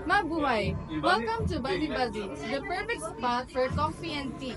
Mabuhay! Welcome to Buddy Buddy, the perfect spot for coffee and tea.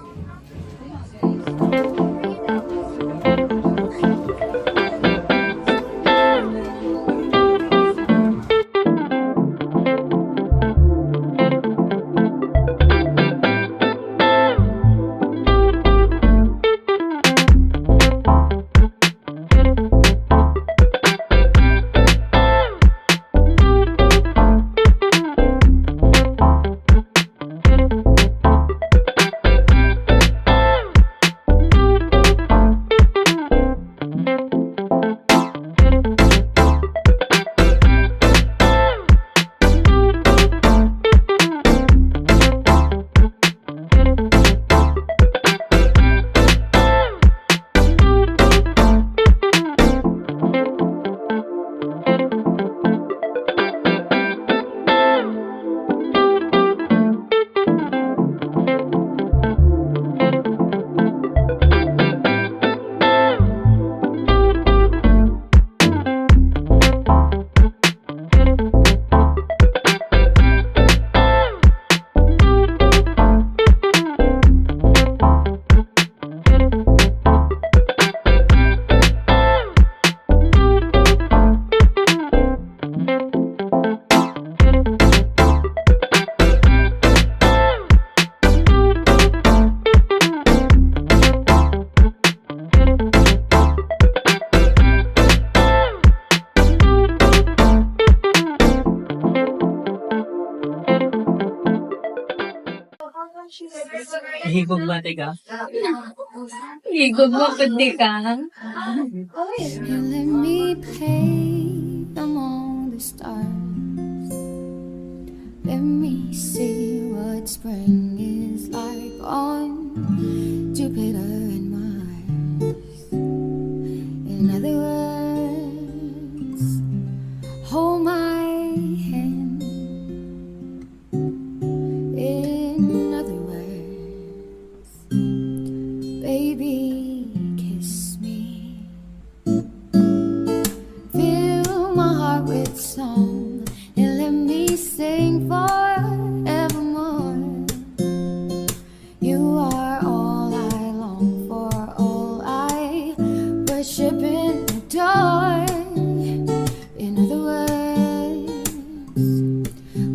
Higog ba, teka? Higog mo, pwede ka. You let me play among the stars. Let me see what spring is like on Jupiter and Mars. In other words, hold my hand. In other words, baby, kiss me. Fill my heart with song and let me sing forevermore. You are all I long for, all I worship and adore. In other words,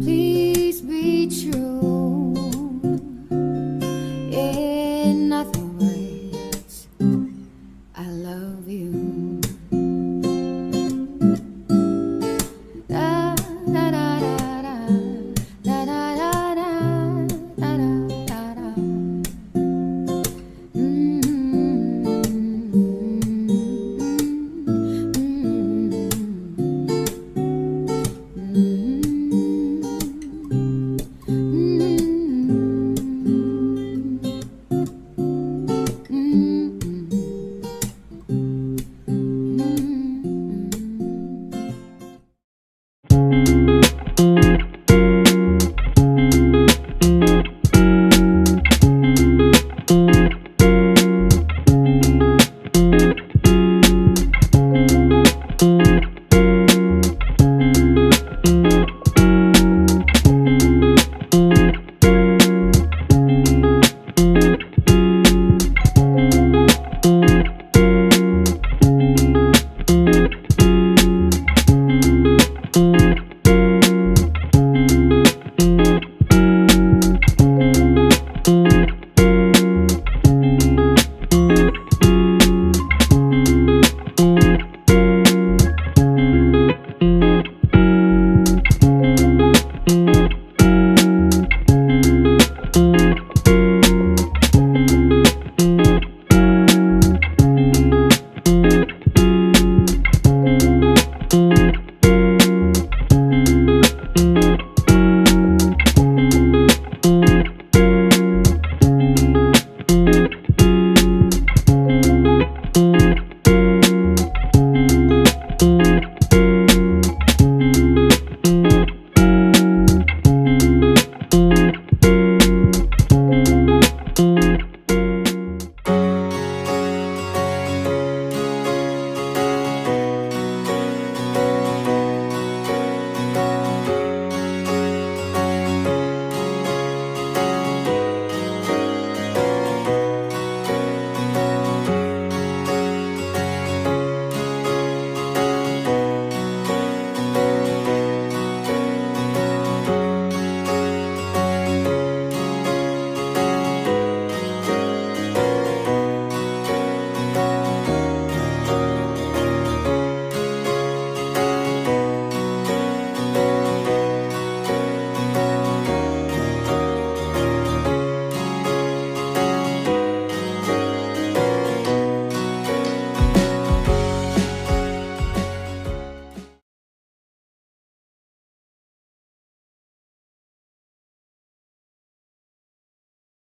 please be true. In other words, I love you. Da da da da da da da da da da da da.